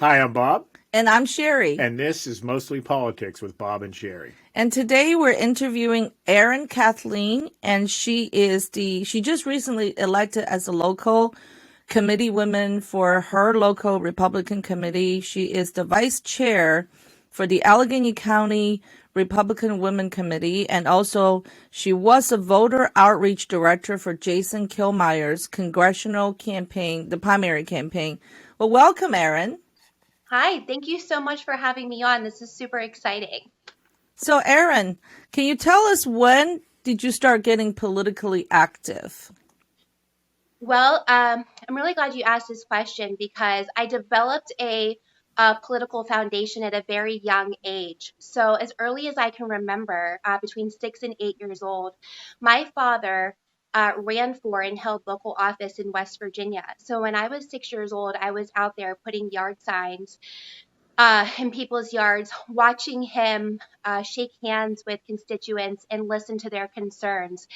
Hi, I'm Bob, And I'm Sherry. and this is Mostly Politics with Bob and Sherry. And today we're interviewing Erin Kathleen, and she just recently elected as a local committeewoman for her local Republican committee. She is the vice chair for the Allegheny County Republican Women Committee, and also she was a voter outreach director for Jason Killmeyer's congressional campaign, the primary campaign. Well, welcome, Erin. Hi, thank you so much for having me on. This is super exciting. So, Erin, can you tell us when did you start getting politically active? Well, I'm really glad you asked this question because I developed a political foundation at a very young age. So, as early as I can remember, between 6 and 8 years old, my father ran for and held local office in West Virginia. So, when I was 6 years old, I was out there putting yard signs in people's yards, watching him shake hands with constituents and listen to their concerns.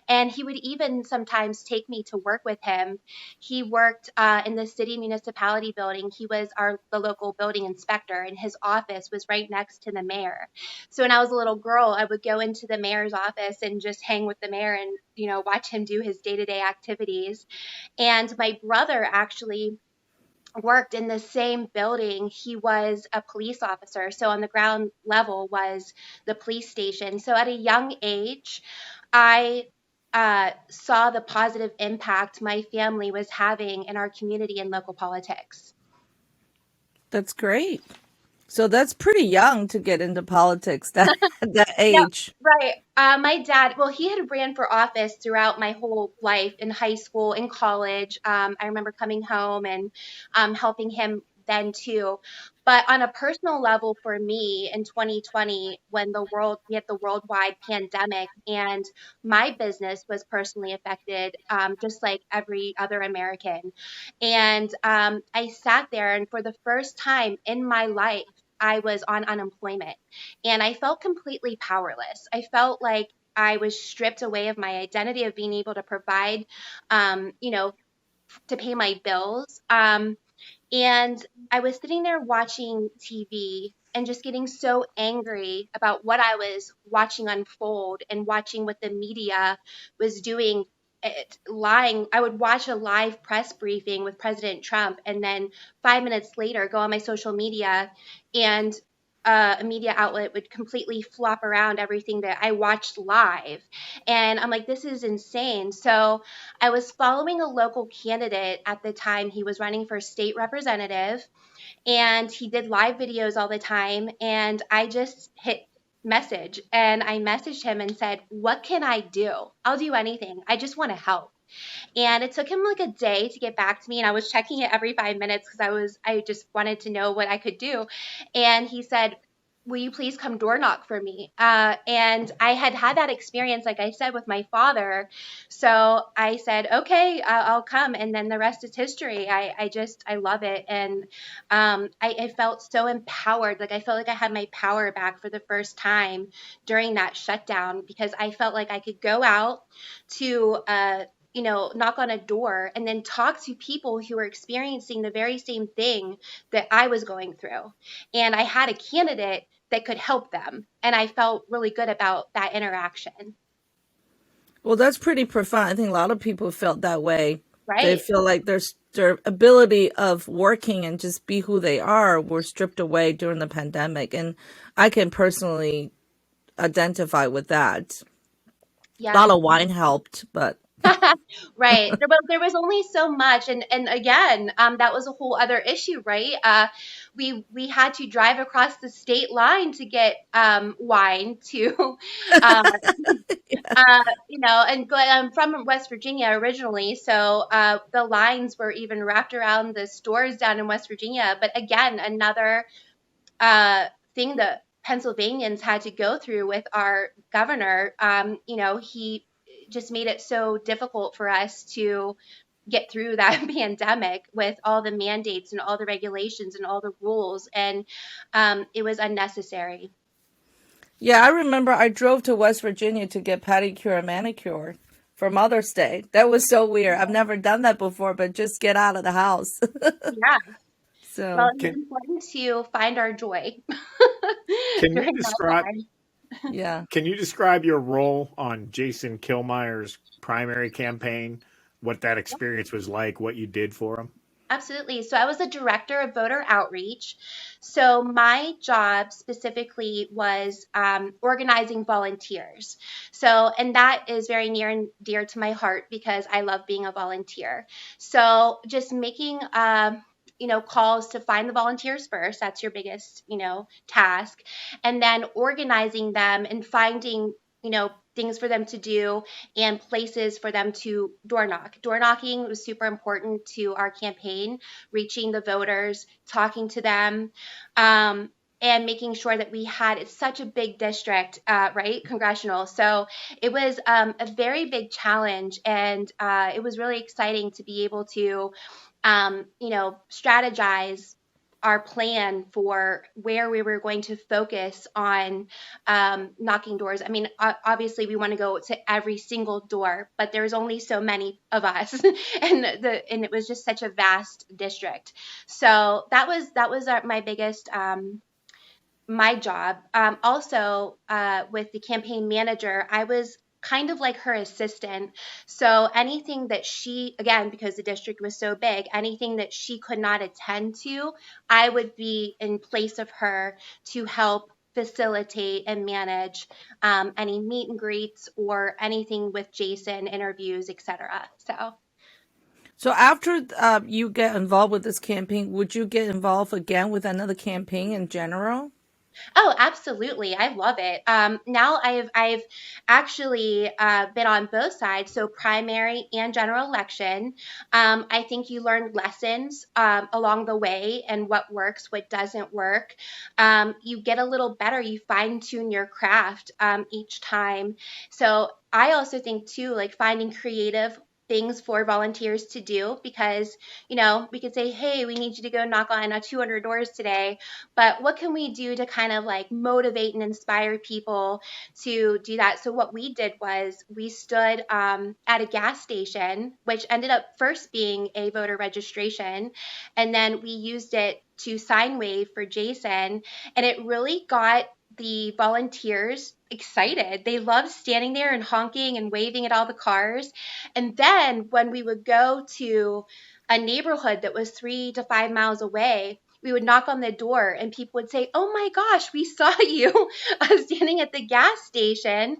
And he would even sometimes take me to work with him. He worked in the city municipality building. He was the local building inspector, and his office was right next to the mayor. So when I was a little girl, I would go into the mayor's office and just hang with the mayor and watch him do his day-to-day activities. And my brother actually worked in the same building. He was a police officer. So on the ground level was the police station. So at a young age, I saw the positive impact my family was having in our community and local politics. That's great. So that's pretty young to get into politics that Yeah, age. right. My dad, well, he had ran for office throughout my whole life in high school, in college. I remember coming home and helping him then too. But on a personal level for me in 2020, when we had the worldwide pandemic and my business was personally affected, just like every other American. And I sat there, and for the first time in my life, I was on unemployment and I felt completely powerless. I felt like I was stripped away of my identity of being able to provide, um, you know, to pay my bills. And I was sitting there watching TV and just getting so angry about what I was watching unfold and watching what the media was doing. Lying. I would watch a live press briefing with President Trump and then 5 minutes later go on my social media and a media outlet would completely flop around everything that I watched live. And I'm like, this is insane. So I was following a local candidate at the time. He was running for state representative and he did live videos all the time. And I just hit message and I messaged him and said, what can I do? I'll do anything. I just want to help. And it took him like a day to get back to me. And I was checking it every 5 minutes because I just wanted to know what I could do. And he said, will you please come door knock for me? And I had had that experience, like I said, with my father. So I said, okay, I'll come. And then the rest is history. I love it. And I felt so empowered. Like I felt like I had my power back for the first time during that shutdown because I felt like I could go out to, knock on a door and then talk to people who were experiencing the very same thing that I was going through. And I had a candidate that could help them. And I felt really good about that interaction. Well, that's pretty profound. I think a lot of people felt that way. They Right. feel like their ability of working and just be who they are were stripped away during the pandemic. And I can personally identify with that. A lot Yes. of wine helped, but Right. There was only so much, and again, that was a whole other issue, right? We had to drive across the state line to get wine to, uh, and I'm from West Virginia originally, so the lines were even wrapped around the stores down in West Virginia. But again, another thing that Pennsylvanians had to go through with our governor, he just made it so difficult for us to get through that pandemic with all the mandates and all the regulations and all the rules. And it was unnecessary. yeah, I remember I drove to West Virginia to get pedicure and manicure for Mother's Day. That was so weird. I've never done that before, but just get out of the house. Yeah. So, Well, it was Can important to find our joy can you during that describe time. yeah. can you describe your role on Jason Killmeyer's primary campaign? What that experience was like, what you did for him? Absolutely. So I was the director of voter outreach. So my job specifically was organizing volunteers. So, and that is very near and dear to my heart because I love being a volunteer. So just making, calls to find the volunteers first. That's your biggest, task. And then organizing them and finding, things for them to do and places for them to door knock. Door knocking was super important to our campaign, reaching the voters, talking to them, and making sure that we had, it's such a big district, right? Congressional. So it was a very big challenge. And it was really exciting to be able to, strategize our plan for where we were going to focus on knocking doors. I mean, obviously we want to go to every single door, but there's only so many of us, and it was just such a vast district. So that was my biggest my job. Also, with the campaign manager, I was kind of like her assistant. So anything that she, again, because the district was so big, anything that she could not attend to, I would be in place of her to help facilitate and manage any meet and greets or anything with Jason, interviews, etc. So after you get involved with this campaign, would you get involved again with another campaign in general? Oh, absolutely. I love it. Now I've actually been on both sides, so primary and general election. I think you learn lessons along the way and what works, what doesn't work. You get a little better. You fine tune your craft each time. So I also think too, like finding creative things for volunteers to do because we could say, hey, we need you to go knock on 200 doors today, but what can we do to kind of like motivate and inspire people to do that? So what we did was we stood at a gas station, which ended up first being a voter registration, and then we used it to sign wave for Jason, and it really got the volunteers excited. They loved standing there and honking and waving at all the cars. And then when we would go to a neighborhood that was 3 to 5 miles away, we would knock on the door and people would say, oh my gosh, we saw you standing at the gas station.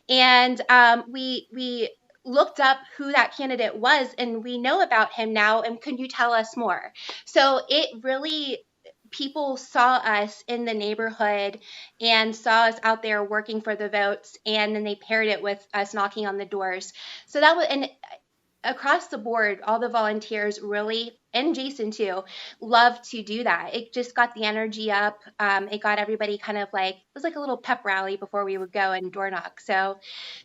And we looked up who that candidate was and we know about him now. And can you tell us more? So it really, people saw us in the neighborhood and saw us out there working for the votes. And then they paired it with us knocking on the doors. So that was, and across the board, all the volunteers really, and Jason too, love to do that. It just got the energy up. It got everybody kind of like, it was like a little pep rally before we would go and door knock. So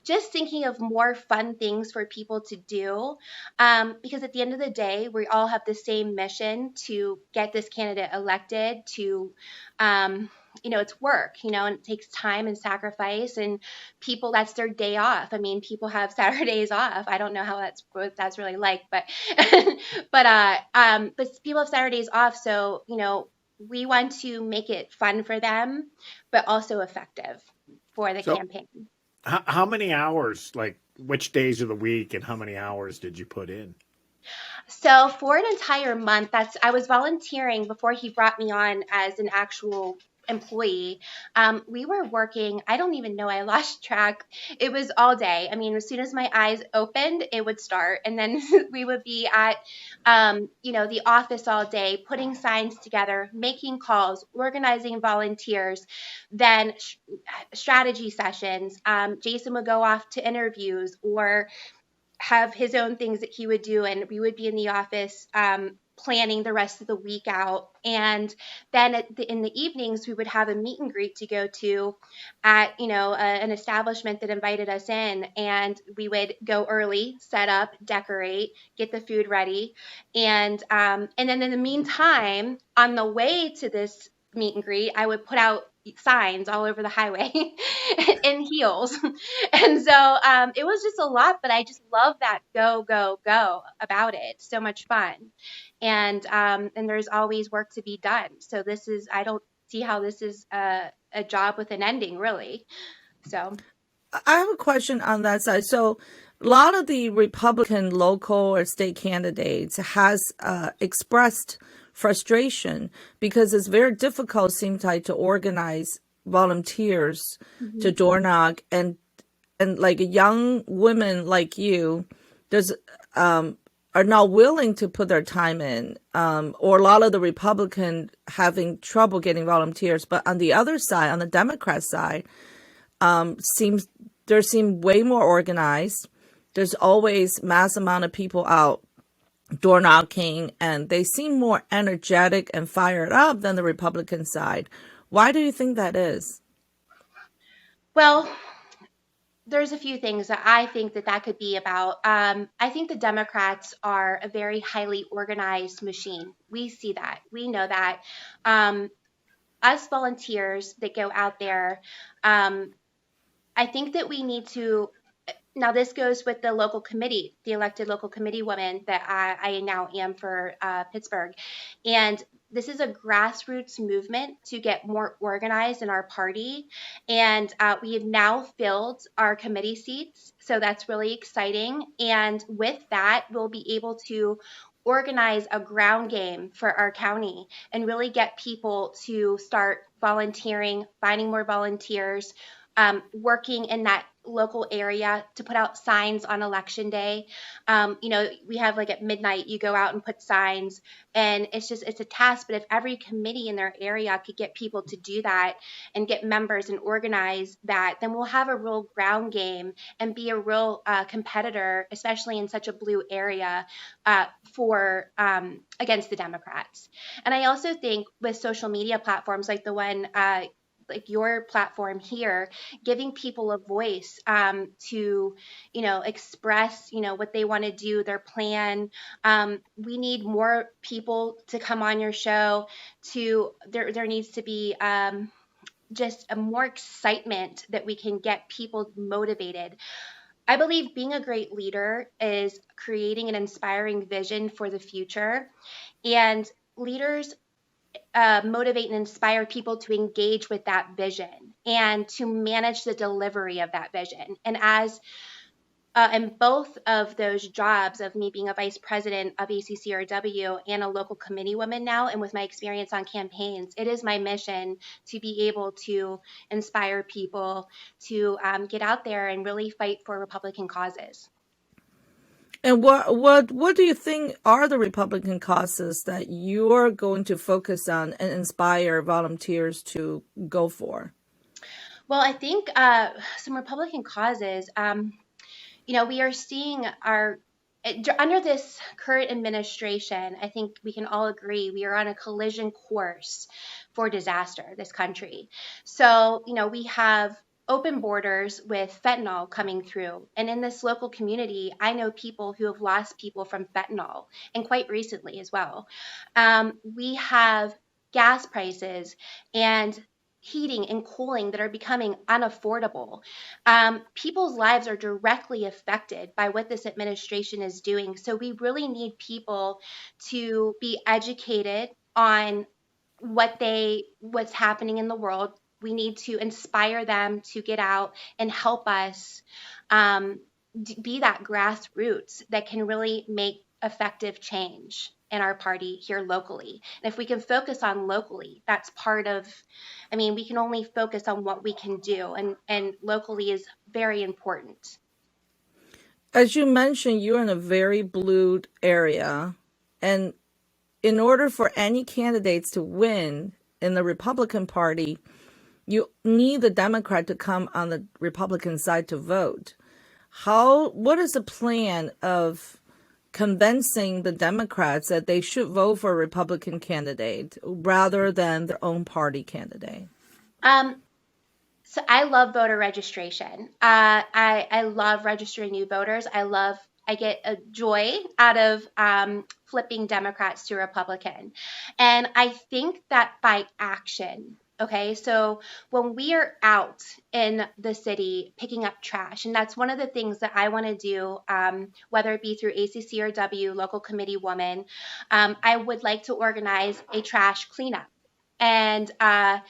just thinking of more fun things for people to do. Because at the end of the day, we all have the same mission to get this candidate elected to, it's work, and it takes time and sacrifice, and people, that's their day off. I mean, people have Saturdays off. I don't know how what that's really like, but but people have Saturdays off, so we want to make it fun for them, but also effective for the So, campaign. how many hours, like which days of the week, and how many hours did you put in? So for an entire month, I was volunteering before he brought me on as an actual employee. We were working, I don't even know, I lost track. It was all day. I mean, as soon as my eyes opened, it would start. And then we would be at, the office all day, putting signs together, making calls, organizing volunteers, then strategy sessions. Jason would go off to interviews or have his own things that he would do, and we would be in the office planning the rest of the week out. And then in the evenings, we would have a meet and greet to go to at an establishment that invited us in, and we would go early, set up, decorate, get the food ready, and then in the meantime, on the way to this meet and greet, I would put out signs all over the highway in heels. And so it was just a lot, but I just love that go, go, go about it. So much fun. And there's always work to be done. So I don't see how this is a job with an ending, really. So. I have a question on that side. So, a lot of the Republican local or state candidates has expressed frustration because it's very difficult, seems like, to organize volunteers to door knock, and like young women like you, there's are not willing to put their time in, or a lot of the Republican having trouble getting volunteers. But on the other side, on the Democrat side, seem way more organized. There's always mass amount of people out door knocking, and they seem more energetic and fired up than the Republican side. Why do you think that is? Well, there's a few things that I think that could be about. I think the Democrats are a very highly organized machine. We see that. We know that. Us volunteers that go out there, I think that we need to. Now, this goes with the local committee, the elected local committee woman that I now am for Pittsburgh. And this is a grassroots movement to get more organized in our party. And we have now filled our committee seats. So that's really exciting. And with that, we'll be able to organize a ground game for our county and really get people to start volunteering, finding more volunteers, working in that local area to put out signs on election day. We have like at midnight, you go out and put signs, and it's a task. But if every committee in their area could get people to do that and get members and organize that, then we'll have a real ground game and be a real competitor, especially in such a blue area for against the Democrats. And I also think with social media platforms like the one like your platform here, giving people a voice to, express, what they want to do, their plan. We need more people to come on your show. There needs to be just a more excitement that we can get people motivated. I believe being a great leader is creating an inspiring vision for the future, and leaders motivate and inspire people to engage with that vision and to manage the delivery of that vision. And as in both of those jobs of me being a vice president of ACCRW and a local committee woman now, and with my experience on campaigns, it is my mission to be able to inspire people to get out there and really fight for Republican causes. And what do you think are the Republican causes that you're going to focus on and inspire volunteers to go for? Well, I think some Republican causes, we are seeing under this current administration, I think we can all agree we are on a collision course for disaster, this country. So, we have open borders with fentanyl coming through. And in this local community, I know people who have lost people from fentanyl, and quite recently as well. We have gas prices and heating and cooling that are becoming unaffordable. People's lives are directly affected by what this administration is doing. So we really need people to be educated on what's happening in the world. We need to inspire them to get out and help us be that grassroots that can really make effective change in our party here locally. And if we can focus on locally, that's part of, we can only focus on what we can do, and locally is very important. As you mentioned, you're in a very blue area, and in order for any candidates to win in the Republican Party, you need the Democrat to come on the Republican side to vote. What is the plan of convincing the Democrats that they should vote for a Republican candidate rather than their own party candidate? So I love voter registration. I love registering new voters. I get a joy out of flipping Democrats to Republican. And I think that by action, Okay, so when we are out in the city picking up trash, and that's one of the things that I want to do, whether it be through ACCRW, local committee woman, I would like to organize a trash cleanup. And I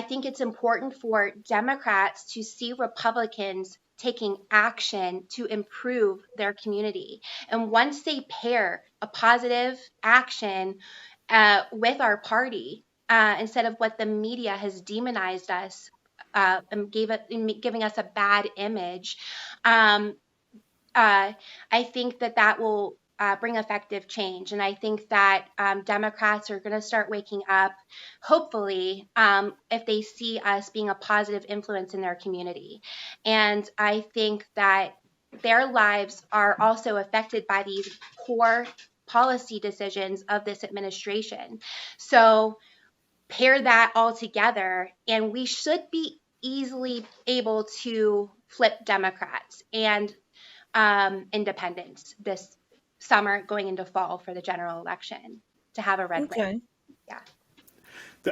think it's important for Democrats to see Republicans taking action to improve their community. And once they pair a positive action with our party, instead of what the media has demonized us and giving us a bad image, um, I think that that will bring effective change. And I think that Democrats are going to start waking up, hopefully, if they see us being a positive influence in their community. And I think that their lives are also affected by these poor policy decisions of this administration. So pair that all together, and we should be easily able to flip Democrats and independents this summer going into fall for the general election to have a red wave. Okay. Yeah.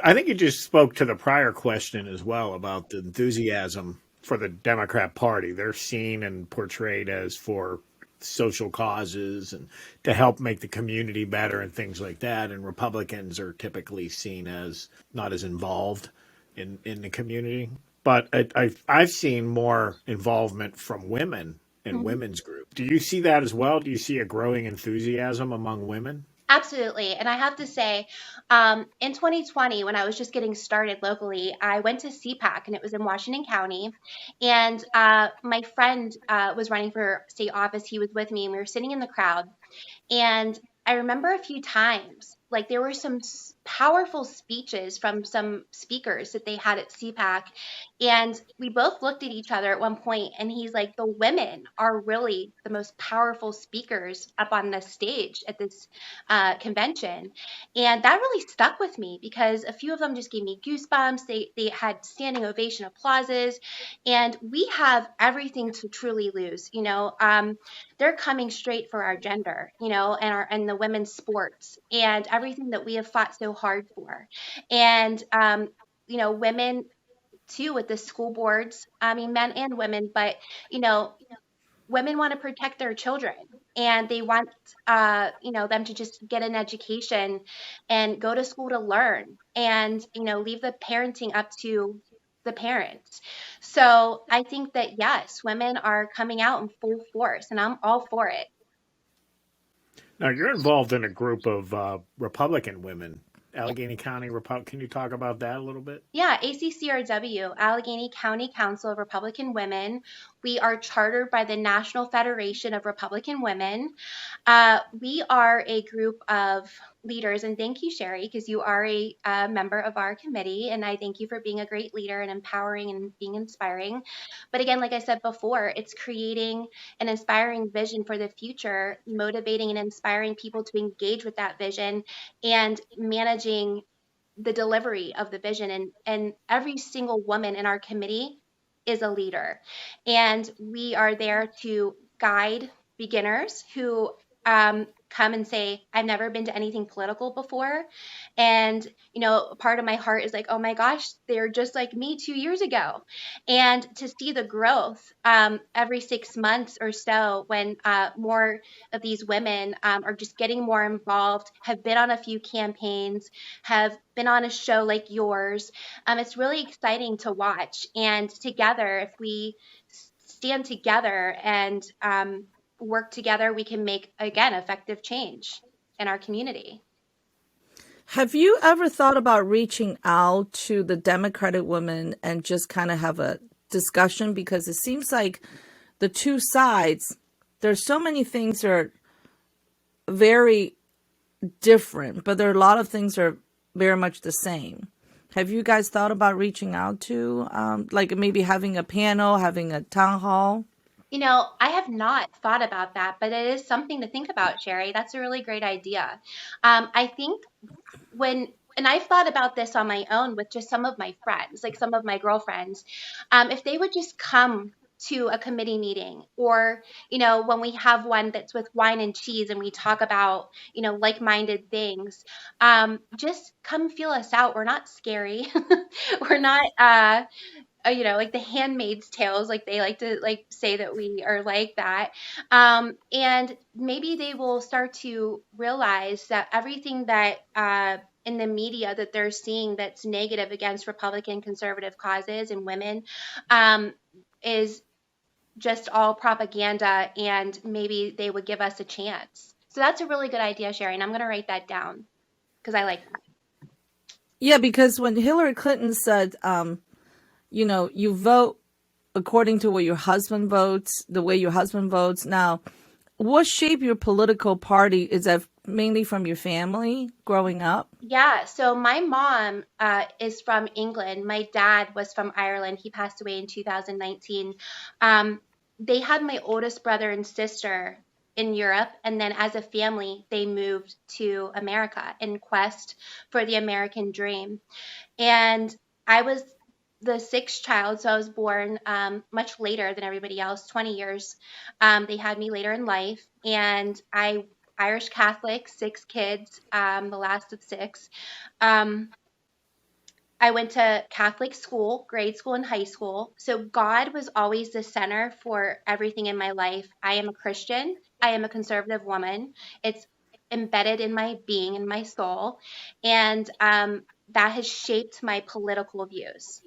I think you just spoke to the prior question as well about the enthusiasm for the Democrat Party. They're seen and portrayed as for social causes and to help make the community better and things like that. And Republicans are typically seen as not as involved in the community. But I've seen more involvement from women in Mhm. women's group. Do you see that as well? Do you see a growing enthusiasm among women? Absolutely. And I have to say, in 2020, when I was just getting started locally, I went to CPAC and it was in Washington County. And my friend was running for state office. He was with me and we were sitting in the crowd. And I remember a few times, like there were some powerful speeches from some speakers that they had at CPAC. And we both looked at each other at one point, and he's like, the women are really the most powerful speakers up on the stage at this convention. And that really stuck with me because a few of them just gave me goosebumps. They had standing ovation applauses. And we have everything to truly lose. They're coming straight for our gender, and the women's sports and everything that we have fought so hard for. And women too with the school boards. I mean, men and women, but you know, women want to protect their children and they want them to just get an education and go to school to learn and leave the parenting up to the parents. So I think that yes, women are coming out in full force and I'm all for it. Now, you're involved in a group of Republican women, Allegheny County Republic. Can you talk about that a little bit? Yeah, ACCRW, Allegheny County Council of Republican Women. We are chartered by the National Federation of Republican Women. We are a group of leaders, and thank you, Sherry, because you are a member of our committee, and I thank you for being a great leader and empowering and being inspiring. But again, like I said before, it's creating an inspiring vision for the future, motivating and inspiring people to engage with that vision, and managing the delivery of the vision. And every single woman in our committee is a leader. And we are there to guide beginners who come and say, I've never been to anything political before. And, part of my heart is like, oh my gosh, they're just like me 2 years ago. And to see the growth every 6 months or so when more of these women are just getting more involved, have been on a few campaigns, have been on a show like yours. It's really exciting to watch. And together, if we stand together and work together, we can make, again, effective change in our community. Have you ever thought about reaching out to the Democratic women and just kind of have a discussion? Because it seems like the two sides, there's so many things that are very different, but there are a lot of things that are very much the same. Have you guys thought about reaching out to, like maybe having a panel, having a town hall? I have not thought about that, but it is something to think about, Sherry. That's a really great idea. I think and I've thought about this on my own with just some of my friends, like some of my girlfriends, if they would just come to a committee meeting, or when we have one that's with wine and cheese and we talk about like-minded things. Just come feel us out. We're not scary. We're not like the Handmaid's Tales, like they like to like say that we are like that. And maybe they will start to realize that everything that in the media that they're seeing that's negative against Republican conservative causes and women is just all propaganda, and maybe they would give us a chance. So that's a really good idea, Sherry, and I'm going to write that down because I like that. Yeah, because when Hillary Clinton said, you vote according to what your husband votes, the way your husband votes. Now, what shape your political party? Is that mainly from your family growing up? Yeah, so my mom is from England. My dad was from Ireland. He passed away in 2019. They had my oldest brother and sister in Europe, and then as a family, they moved to America in quest for the American dream. And I was the sixth child, so I was born much later than everybody else, 20 years. They had me later in life, and Irish Catholic, six kids, the last of six. Um, I went to Catholic school, grade school and high school. So God was always the center for everything in my life. I am a Christian. I am a conservative woman. It's embedded in my being, in my soul. And that has shaped my political views.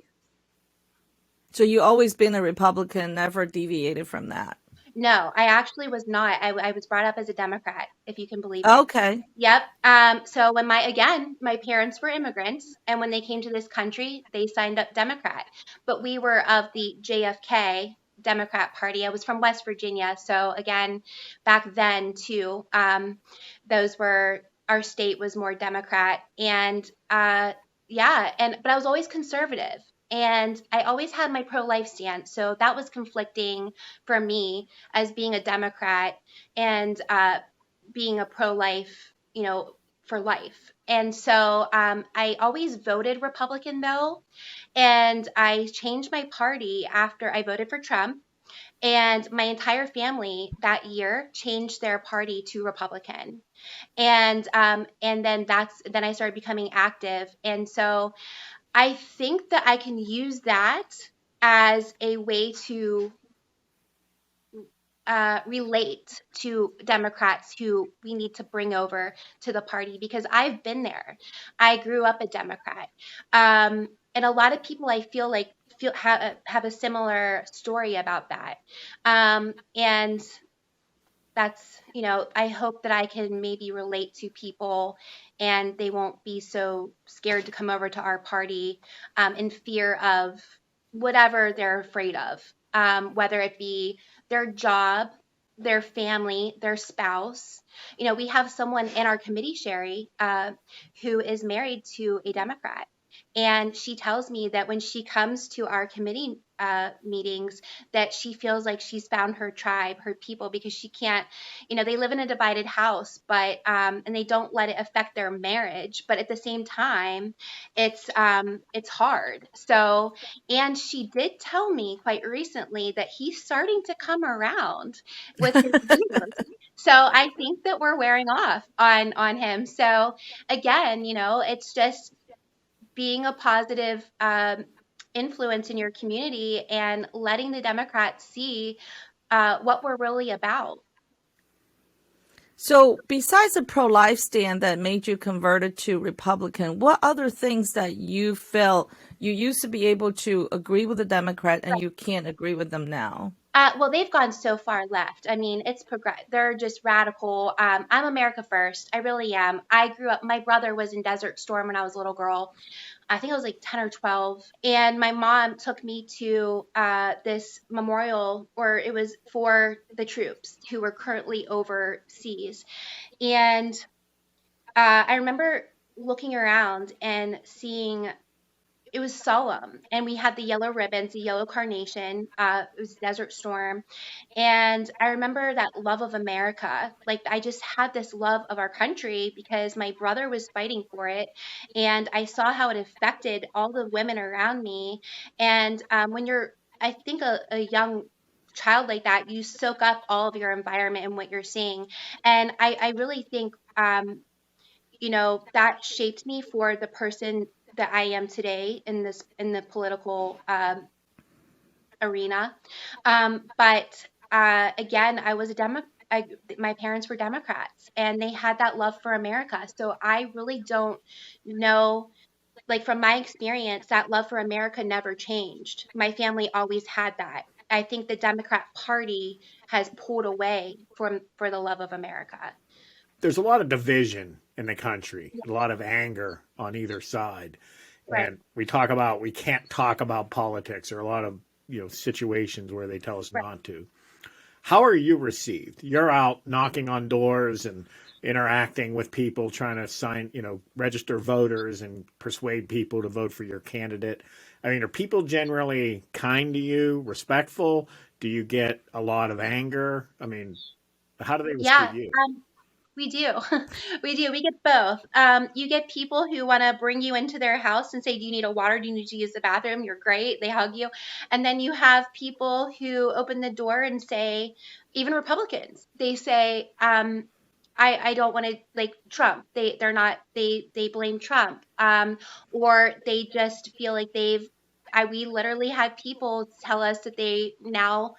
So you always been a Republican, never deviated from that. No, I actually was not. I was brought up as a Democrat, if you can believe it. Okay. Yep. So when my parents were immigrants, and when they came to this country, they signed up Democrat. But we were of the JFK Democrat Party. I was from West Virginia, so again, back then too, our state was more Democrat, and yeah, but I was always conservative. And I always had my pro-life stance, so that was conflicting for me as being a Democrat and being a pro-life, for life. And so I always voted Republican though, and I changed my party after I voted for Trump. And my entire family that year changed their party to Republican, and then I started becoming active. And so I think that I can use that as a way to relate to Democrats who we need to bring over to the party, because I've been there. I grew up a Democrat, and a lot of people I feel like have a similar story about that, and that's I hope that I can maybe relate to people, and they won't be so scared to come over to our party in fear of whatever they're afraid of, whether it be their job, their family, their spouse. We have someone in our committee, Sherry, who is married to a Democrat. And she tells me that when she comes to our committee meetings, that she feels like she's found her tribe, her people, because she can't, they live in a divided house, but and they don't let it affect their marriage. But at the same time, it's hard. So, and she did tell me quite recently that he's starting to come around with his views. So I think that we're wearing off on him. So again, it's just being a positive influence in your community and letting the Democrats see what we're really about. So besides the pro-life stand that made you converted to Republican, what other things that you felt you used to be able to agree with the Democrat and you can't agree with them now? Well, they've gone so far left. I mean, it's they're just radical. I'm America first. I really am. I grew up, my brother was in Desert Storm when I was a little girl. I think I was like 10 or 12. And my mom took me to this memorial, or it was for the troops who were currently overseas. And I remember looking around and seeing it was solemn, and we had the yellow ribbons, the yellow carnation. It was Desert Storm, and I remember that love of America. Like, I just had this love of our country because my brother was fighting for it, and I saw how it affected all the women around me. And when you're, I think, a young child like that, you soak up all of your environment and what you're seeing. And I really think, that shaped me for the person that I am today in the political arena. But again, I was a my parents were Democrats, and they had that love for America. So I really don't know, like from my experience, that love for America never changed. My family always had that. I think the Democrat Party has pulled away for the love of America. There's a lot of division in the country, a lot of anger on either side. Right. And we can't talk about politics, or a lot of, situations where they tell us Right. not to. How are you received? You're out knocking on doors and interacting with people, trying to register voters and persuade people to vote for your candidate. I mean, are people generally kind to you, respectful? Do you get a lot of anger? I mean, how do they Yeah. receive you? We do. We do. We get both. You get people who want to bring you into their house and say, "Do you need a water? Do you need to use the bathroom?" You're great. They hug you. And then you have people who open the door and say, even Republicans, they say, I don't want to, like, Trump. They blame Trump. Or they just feel like we literally had people tell us that they now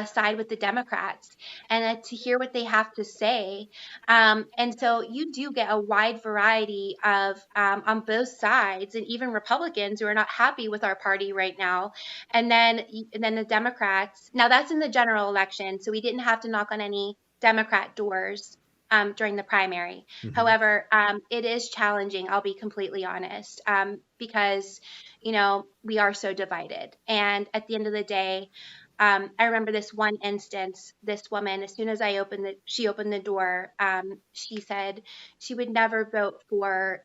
side with the Democrats, and to hear what they have to say. And so you do get a wide variety of, on both sides, and even Republicans who are not happy with our party right now. And then the Democrats. Now that's in the general election, so we didn't have to knock on any Democrat doors during the primary. Mm-hmm. However, it is challenging. I'll be completely honest, because we are so divided. And at the end of the day, I remember this one instance. This woman, as soon as she opened the door. She said she would never vote for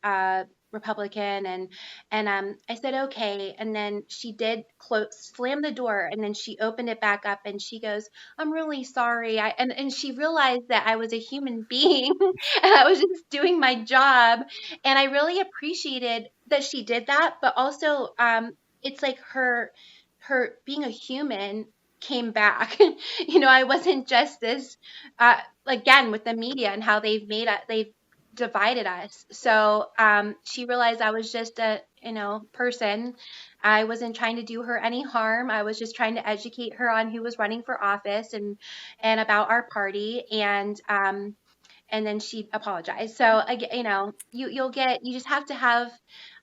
Republican, and I said okay, and then she did slam the door, and then she opened it back up, and she goes, "I'm really sorry." And she realized that I was a human being, and I was just doing my job, and I really appreciated that she did that. But also, it's like her being a human came back. I wasn't just this, again, with the media and how they've divided us. So she realized I was just a person. I wasn't trying to do her any harm. I was just trying to educate her on who was running for office, and about our party. And then she apologized. So again, you just have to have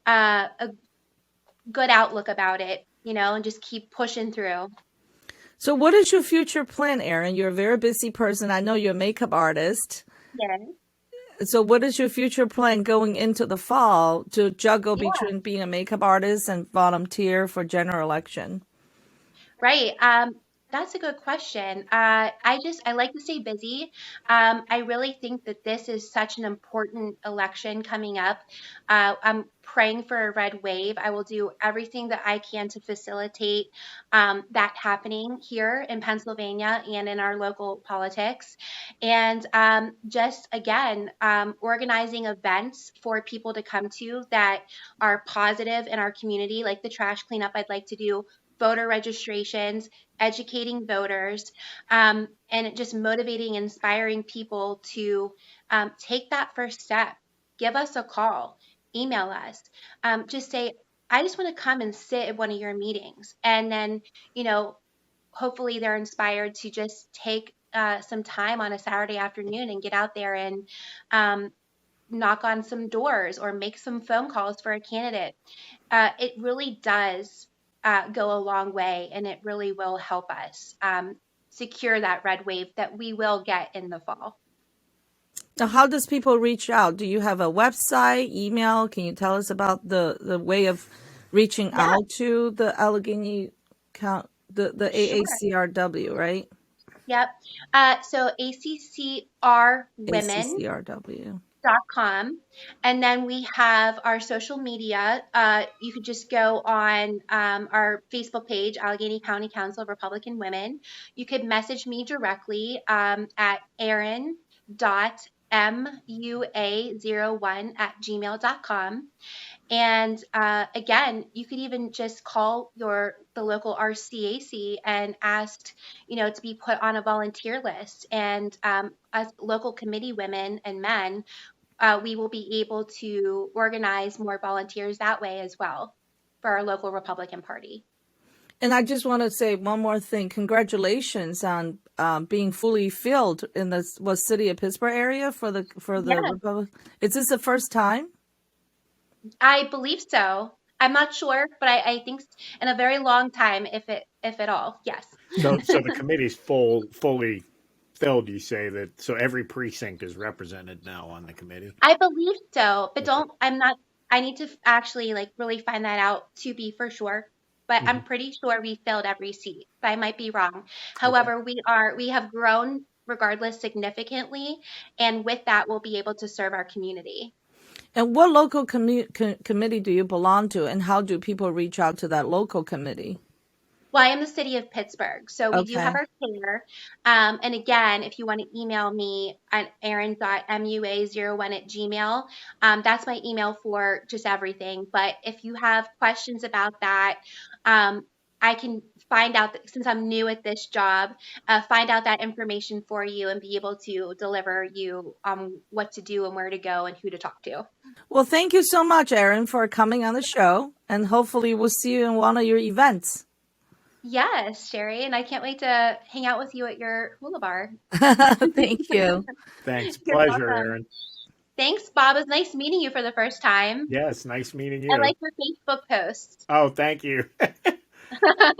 a good outlook about it, and just keep pushing through. So, what is your future plan, Erin? You're a very busy person. I know you're a makeup artist. Yeah. So, what is your future plan going into the fall to juggle Yeah. between being a makeup artist and volunteer for general election? Right. That's a good question. I like to stay busy. I really think that this is such an important election coming up. I'm praying for a red wave. I will do everything that I can to facilitate that happening here in Pennsylvania and in our local politics. And just again, organizing events for people to come to that are positive in our community, like the trash cleanup I'd like to do, voter registrations, educating voters, and just motivating, inspiring people to take that first step. Give us a call, email us, just say, "I just want to come and sit at one of your meetings." And then, hopefully they're inspired to just take some time on a Saturday afternoon and get out there and knock on some doors or make some phone calls for a candidate. It really does go a long way, and it really will help us secure that red wave that we will get in the fall. Now, how does people reach out? Do you have a website, email? Can you tell us about the way of reaching Yeah, out to the Allegheny count, the sure. AACRW, right? Yep. So ACCRwomen.com. ACCRW. And then we have our social media. You could just go on our Facebook page, Allegheny County Council of Republican Women. You could message me directly at Erin.mua01@gmail.com. And again, you could even just call the local RCAC and ask, to be put on a volunteer list. And as local committee women and men, we will be able to organize more volunteers that way as well for our local Republican Party. And I just want to say one more thing. Congratulations on being fully filled in the city of Pittsburgh area for the Yes, Republic. Is this the first time? I believe so. I'm not sure, but I think in a very long time, if at all. Yes. So the committee's fully filled. You say that, so every precinct is represented now on the committee. I believe so, but Okay. I'm not, I need to actually like really find that out to be for sure. But I'm Mhm. pretty sure we filled every seat, but I might be wrong. Okay. However, we have grown regardless significantly, and with that, we'll be able to serve our community. And what local committee do you belong to, and how do people reach out to that local committee? Well, I am the city of Pittsburgh, so we do have Okay. our chair. And again, if you want to email me at erin.mua01@gmail, that's my email for just everything. But if you have questions about that, I can find out that since I'm new at this job, find out that information for you and be able to deliver you what to do and where to go and who to talk to. Well, thank you so much, Erin, for coming on the show, and hopefully we'll see you in one of your events. Yes, Sherry, and I can't wait to hang out with you at your hula bar. Thank you. Thanks. You're Pleasure, welcome. Aaron. Thanks, Bob. It was nice meeting you for the first time. Yes, nice meeting I you. like your Facebook post. Oh, thank you.